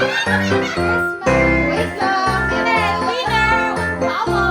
Wait lang! Winner! Bravo!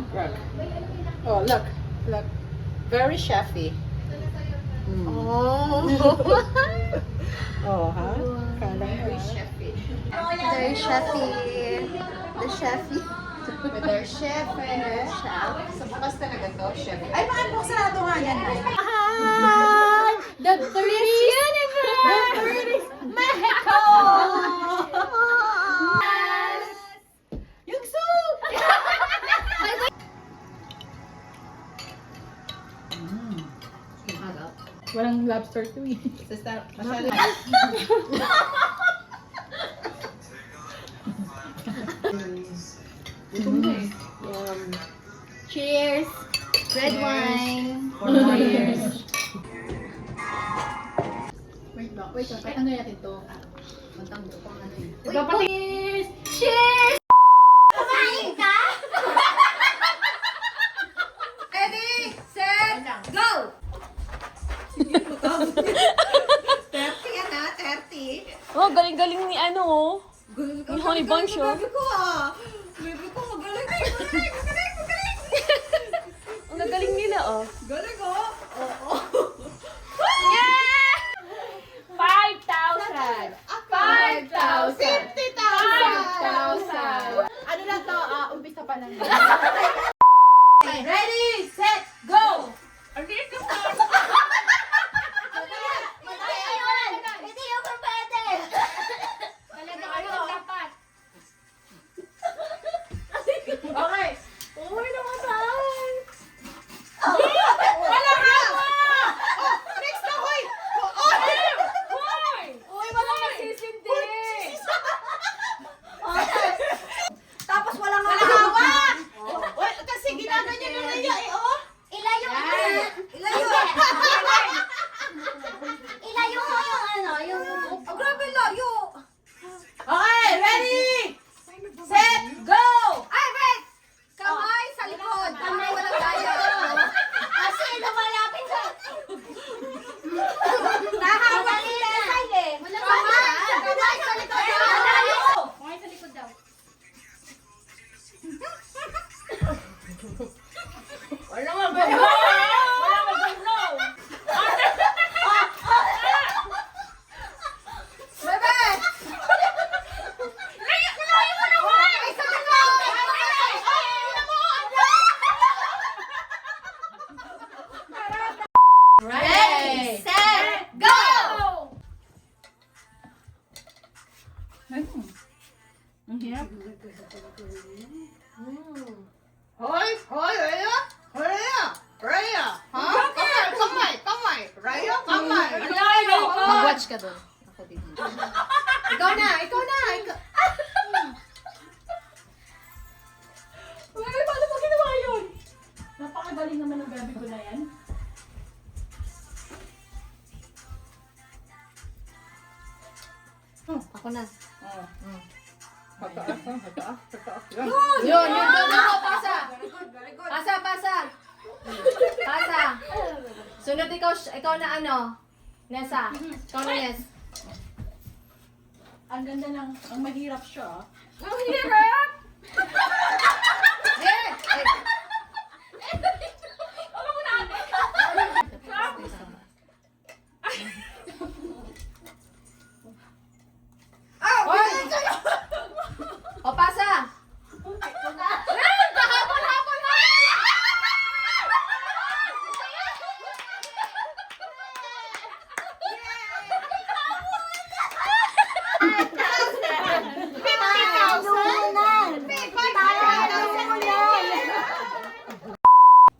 Look. Oh, look. Very chefy. Oh! Oh, ha? Kala Very mo, ha? chefy. Very chefy. The chefy. Their chef, chef. Sa bukas talaga to, chef. Ay, buksan na ito nga yan. Hi! The Miss Universe! The British Mexico! Yung soup! Walang lobster to eh. Sister, masyado. Cheers! Red wine! For more years. Wait lang. Kahit ano natin to? Magtanggo kung ano yun. Cheers! Cheers! Kumain ka? Ready, set, go! 30 yan ha, 30. Oh, galing-galing ni ano oh. Yung Honey Bunch, oh. Baby ko ah. Baby ko, magaling. Ang gagaling nila oh. Galing oh. Oo. 5,000! 5,000! 50,000! 5,000! Ano lang to? Umpisa pa lang. Ready, set, go! Hindi yun pa pwede! Talaga kayo dapat. Okay. Uy, namatay! Wala ka! Oh, next na, hoy! Oh, Hoy! Uy, walang nasisindi! tapos walang hawak! Oh, kasi ginagawa niya na Rhea eh, oh! Ilayo mo! Ilayo! Ilayo mo yung ano, yung... Oh, grabe layo! Okay, ready! Set, go! Ay, wait! Kamay sa likod! Kamay walang tayo! Kasi lumalapit sa... Nahawak nila! Kamay sa likod! Layo! Okay, sa likod daw. Wala nga go! Wala nga go! Bebe! Layo mo naman! Isa na lang! Ready, set, go! Ang hirap. Hoy! Hoy! Rhea! Rhea! Rhea! Ha? Kamay! Rhea, kamay! Mag-watch ka doon. Ako dito. Ikaw na! Uy, paano mo ginawa yun? Napakagaling naman ng gabi ko na yan. Ako na. Oh. Yun, doon, pasa. Pasa. Sunod ikaw na ano? Nessa. Ikaw na Nes. Ang ganda ng, ang mahirap siya. Ang hirap! Yes! O, pasa!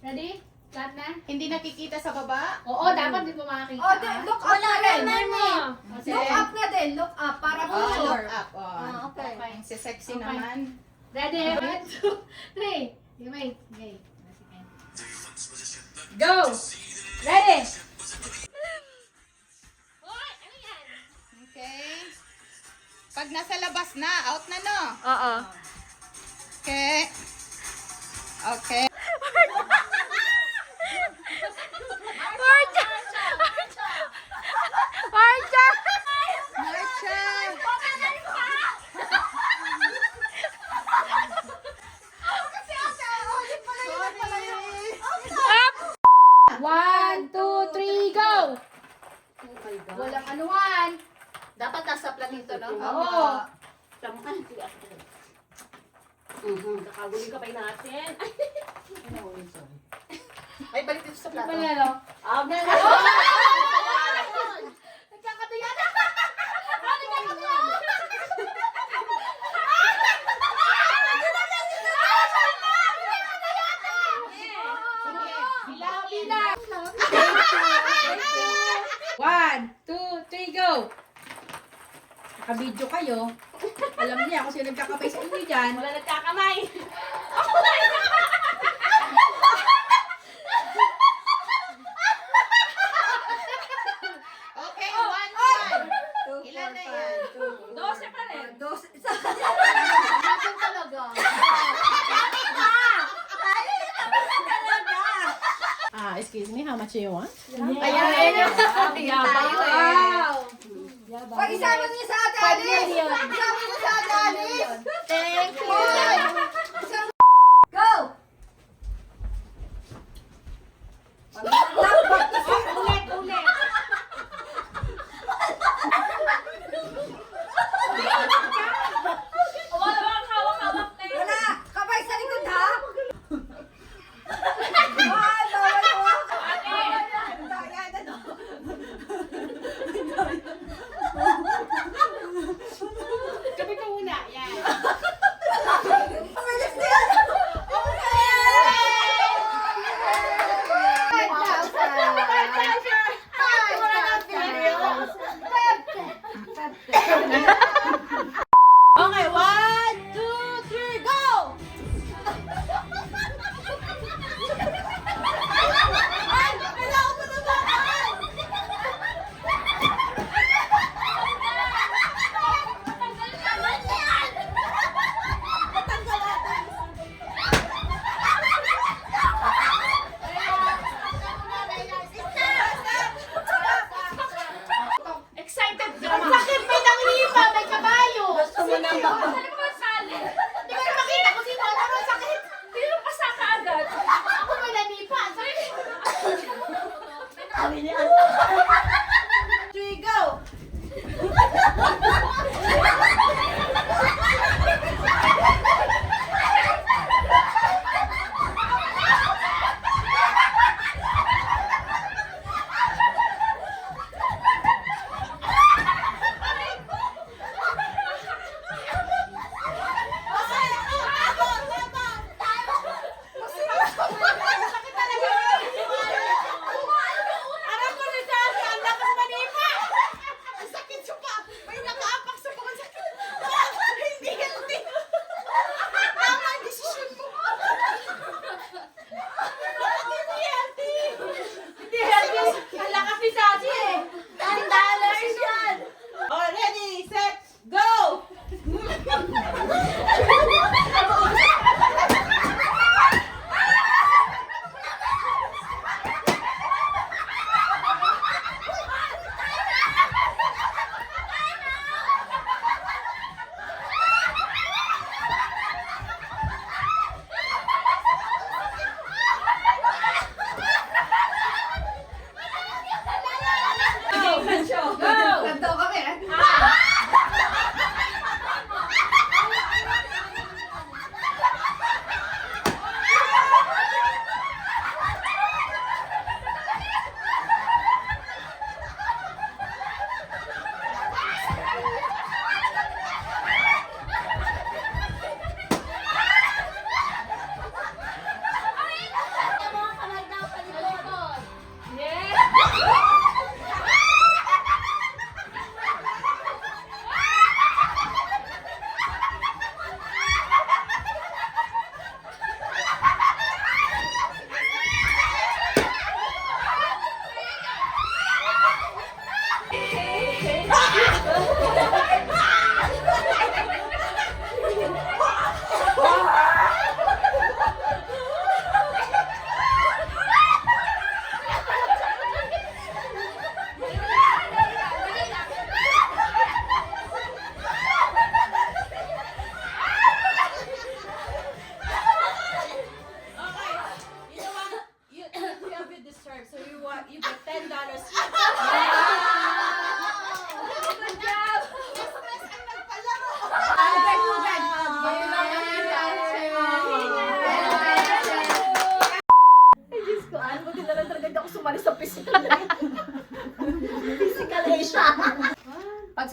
Ready? Lahat na? Hindi nakikita sa baba? Oo, dapat di po makakita. Oh, look up na rin. Look up na din. Look up para Oh, sure. look up. Oh. Okay. Si sexy Okay. naman. Ready? 1, 2, 3. Wait. Okay. Go! Ready? Okay. Pag nasa labas na, out na no? Oo. Okay. Okay. One, two, three, go! Walang anuhan. Dapat nasa planito, no? Oo. Nakaguli ka pa natin. Ay, balik dito sa plato. Panalo. Nagkakatuya na! One, two, three, go! Naka-video kayo. Alam niya kung sino nagkakapay sa inyo dyan. Wala nagkakamay. Okay, one. Ilan na yan? 12 pa rin. Natin talaga. Excuse me, how much do you want? Ayan. Wow! Pag isama niyo sa ate Alice! Isama niyo sa ate Alice! Thank you! Go! Ulit. Wala bang hawak-hawak na yun? Wala! Kapay sa likod ha! One, bawal ko! Kapit ka muna. Yan.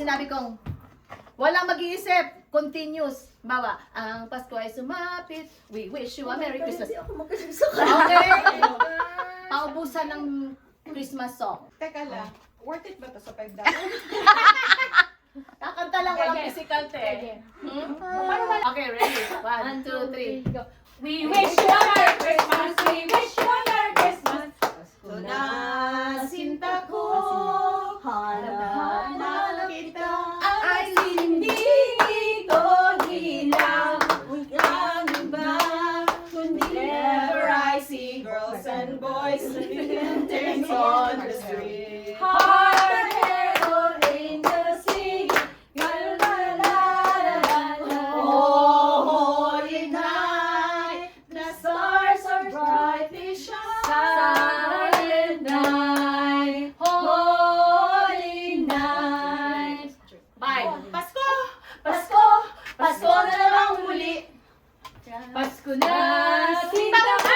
sinabi kong, walang mag-iisip, continuous. Bawa, ang Pasko ay sumapit, we wish you a Merry Christmas. Okay? Paubusan ng Christmas song. Teka lang, worth it ba to sa $5? Kakanta lang, walang physical te. Okay, ready? 1, 2, 3, go. We wish you a Merry Christmas, we wish you a Merry Christmas. Pasko na sinta ko, hanap kita. Ay hindi ito hilang, ang iba, kundi ever I see girls and boys and things on the street. Hard hair angels singing, oh, holy night, the stars are brightly shining. Silent night, holy night. Bye. Pasko! Pasko! Pasko na lang muli. Pasko na sinta ko.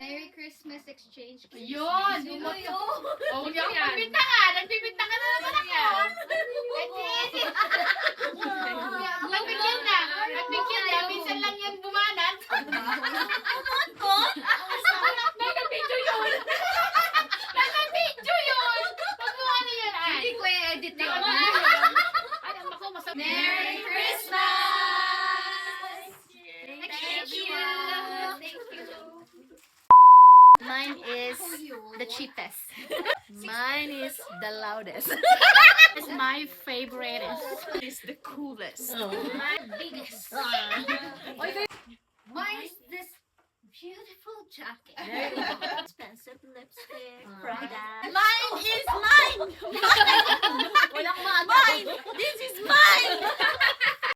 Merry Christmas exchange. Yun! Sino yun? Oh, huwag yan. Nagbibinta ka! Nagbibinta ka na naman ako! Nagbigyan na! Nagbigyan na! Minsan lang yan bumanat! Nag-video yun! Nag-video yun! Pag mo ano yan ay! Hindi ko i-edit na. Ay, ang bako masama. Merry Christmas! Thank you. Thank you. Mine is the cheapest. Mine is the loudest. It's my favorite. It's the coolest. My biggest. Mine is this beautiful jacket. Expensive lipstick. Prada. Mine is mine.